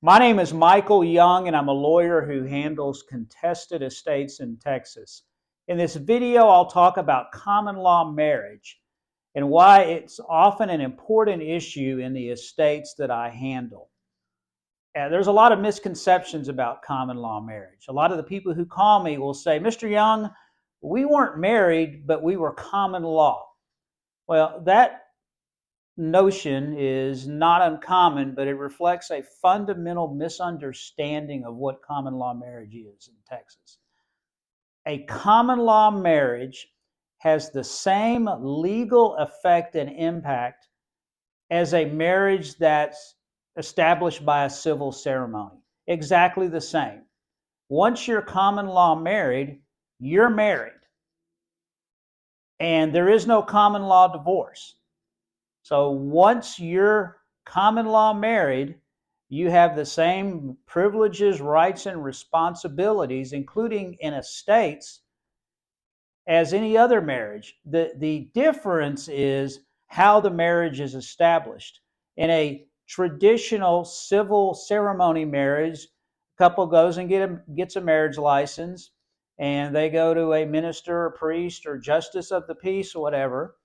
My name is Michael Young, and I'm a lawyer who handles contested estates in Texas. In this video, I'll talk about common law marriage and why it's often an important issue in the estates that I handle. There's a lot of misconceptions about common law marriage. A lot of the people who call me will say, Mr. Young, we weren't married, but we were common law. Well, that notion is not uncommon, but it reflects a fundamental misunderstanding of what common law marriage is in Texas. A common law marriage has the same legal effect and impact as a marriage that's established by a civil ceremony. Exactly the same. Once you're common law married, you're married. And there is no common law divorce. So once you're common law married, you have the same privileges, rights, and responsibilities, including in estates, as any other marriage. The difference is how the marriage is established. In a traditional civil ceremony marriage, a couple goes and gets a marriage license, and they go to a minister or priest or justice of the peace or whatever,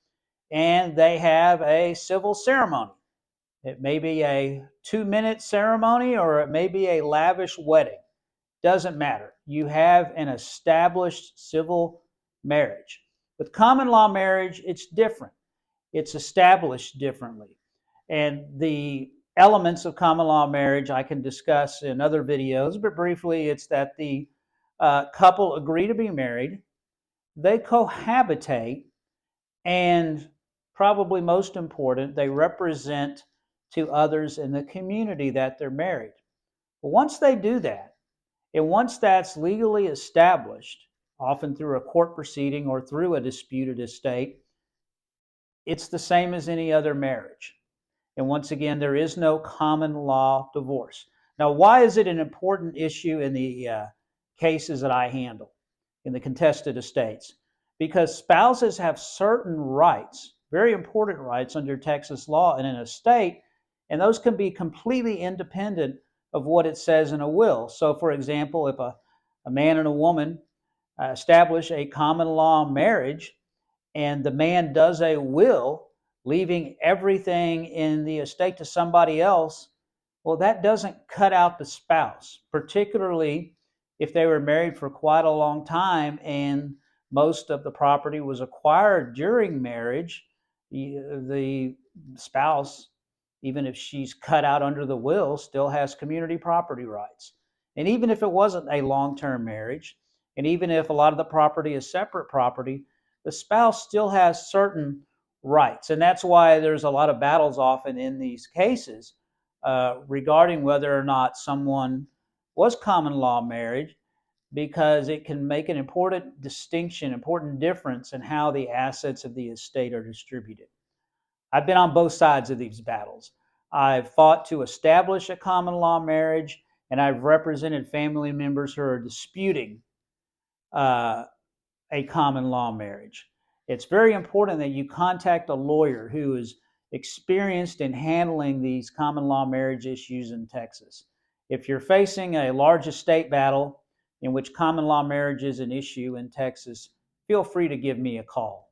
and they have a civil ceremony. It may be a 2-minute ceremony or it may be a lavish wedding. Doesn't matter. You have an established civil marriage. With common law marriage, it's different. It's established differently. And the elements of common law marriage I can discuss in other videos, but briefly, it's that the couple agree to be married, they cohabitate, and probably most important, they represent to others in the community that they're married. But once they do that, and once that's legally established, often through a court proceeding or through a disputed estate, it's the same as any other marriage. And once again, there is no common law divorce. Now, why is it an important issue in the cases that I handle in the contested estates? Because spouses have certain rights, very important rights under Texas law in an estate, and those can be completely independent of what it says in a will. So, for example, if a man and a woman establish a common law marriage and the man does a will leaving everything in the estate to somebody else, well, that doesn't cut out the spouse, particularly if they were married for quite a long time and most of the property was acquired during marriage. The spouse, even if she's cut out under the will, still has community property rights. And even if it wasn't a long-term marriage, and even if a lot of the property is separate property, the spouse still has certain rights. And that's why there's a lot of battles often in these cases regarding whether or not someone was common law marriage, because it can make an important distinction, important difference in how the assets of the estate are distributed. I've been on both sides of these battles. I've fought to establish a common law marriage, and I've represented family members who are disputing a common law marriage. It's very important that you contact a lawyer who is experienced in handling these common law marriage issues in Texas. If you're facing a large estate battle in which common law marriage is an issue in Texas, feel free to give me a call.